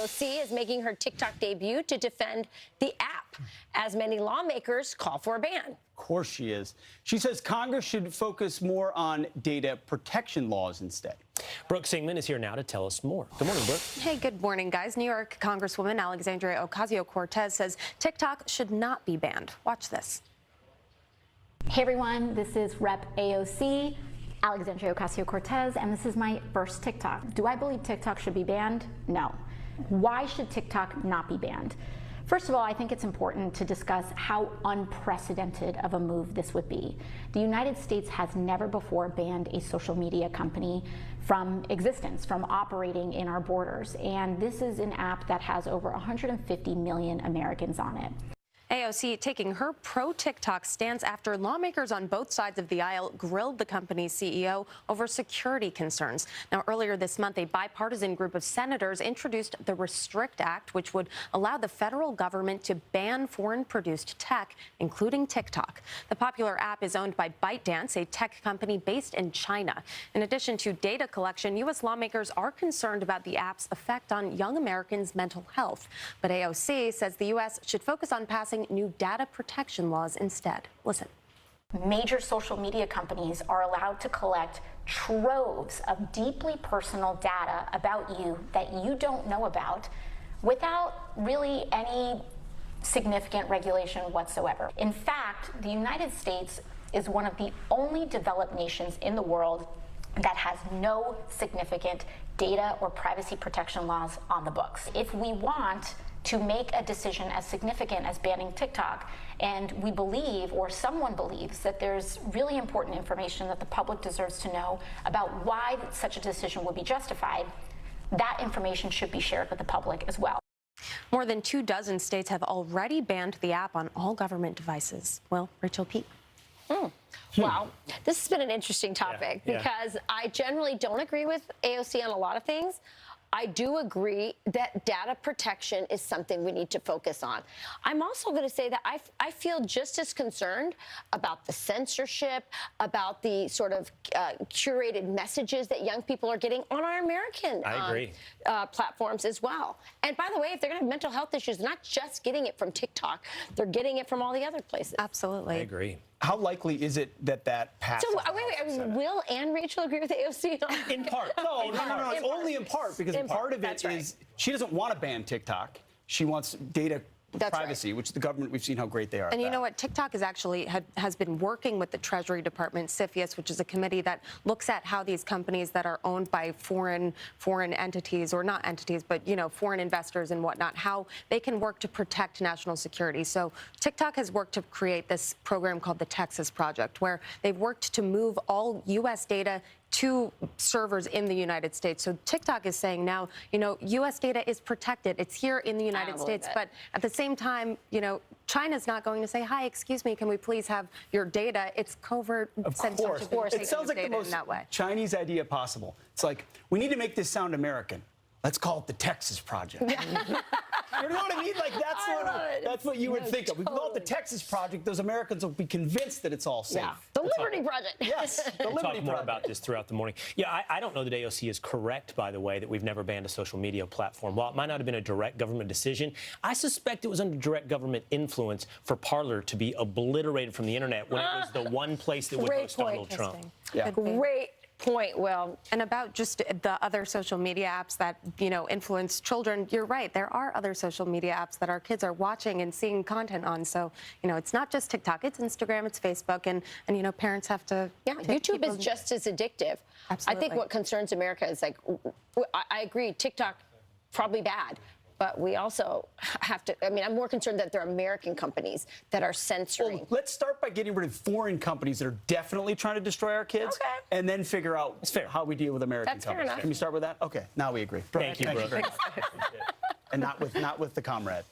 AOC is making her TikTok debut to defend the app, as many lawmakers call for a ban. Of course she is. She says Congress should focus more on data protection laws instead. Brooke Singman is here now to tell us more. Good morning, Brooke. Hey, good morning, guys. New York Congresswoman Alexandria Ocasio-Cortez says TikTok should not be banned. Watch this. Hey, everyone. This is Rep. AOC, Alexandria Ocasio-Cortez, and this is my first TikTok. Do I believe TikTok should be banned? No. Why should TikTok not be banned? First of all, I think it's important to discuss how unprecedented of a move this would be. The United States has never before banned a social media company from existence, from operating in our borders. And this is an app that has over 150 million Americans on it. AOC taking her pro-TikTok stance after lawmakers on both sides of the aisle grilled the company's CEO over security concerns. Now, earlier this month, a bipartisan group of senators introduced the Restrict Act, which would allow the federal government to ban foreign-produced tech, including TikTok. The popular app is owned by ByteDance, a tech company based in China. In addition to data collection, U.S. lawmakers are concerned about the app's effect on young Americans' mental health. But AOC says the U.S. should focus on passing new data protection laws instead. Listen. Major social media companies are allowed to collect troves of deeply personal data about you that you don't know about without really any significant regulation whatsoever. In fact, the United States is one of the only developed nations in the world that has no significant data or privacy protection laws on the books. If we want to make a decision as significant as banning TikTok, and we believe, or someone believes, that there's really important information that the public deserves to know about why such a decision would be justified, that information should be shared with the public as well. More than 24 states have already banned the app on all government devices. Well, Rachel Pete. Wow, this has been an interesting topic because I generally don't agree with AOC on a lot of things. I do agree that data protection is something we need to focus on. I'm also going to say that I feel just as concerned about the censorship, about the sort of curated messages that young people are getting on our American platforms as well. And by the way, if they're going to have mental health issues, they're not just getting it from TikTok, they're getting it from all the other places. Absolutely. I agree. How likely is it that that passes? So, wait, Will and Rachel agree with AOC? In part. No, it's only in part, because part of it is she doesn't want to ban TikTok. She wants data privacy, which the government, we've seen how great they are. And you know what? TikTok is actually has been working with the Treasury Department, CFIUS, which is a committee that looks at how these companies that are owned by foreign entities, or not entities, but foreign investors and whatnot, how they can work to protect national security. So TikTok has worked to create this program called the Texas Project, where they've worked to move all U.S. data to servers in the United States. So TikTok is saying now, U.S. data is protected. It's here in the United States. But at the same time, China's not going to say, hi, excuse me, can we please have your data? It's covert censorship. Of course. It sounds like the most Chinese idea possible. It's like, we need to make this sound American. Let's call it the Texas Project. You know what I mean? Like, that's what you would think of. We call it the Texas Project. Those Americans will be convinced that it's all safe. Yeah. The Liberty Project. Yes, the Liberty Project. Talk more about this throughout the morning. Yeah, I don't know that AOC is correct, by the way, that we've never banned a social media platform. While it might not have been a direct government decision, I suspect it was under direct government influence for Parler to be obliterated from the internet when it was the one place that would host Donald Trump. Yeah. Great point, Will. And about just the other social media apps that, influence children, you're right. There are other social media apps that our kids are watching and seeing content on. So, it's not just TikTok, it's Instagram, it's Facebook, and parents have to... Yeah, YouTube is just as addictive. Absolutely. I think what concerns America is, like, I agree, TikTok, probably bad. But we also have to, I'm more concerned that there are American companies that are censoring. Well, let's start by getting rid of foreign companies that are definitely trying to destroy our kids, and then figure out how we deal with American companies. Fair enough. Can we start with that? Okay, now we agree. Thank you, Brooke. And not with the comrade.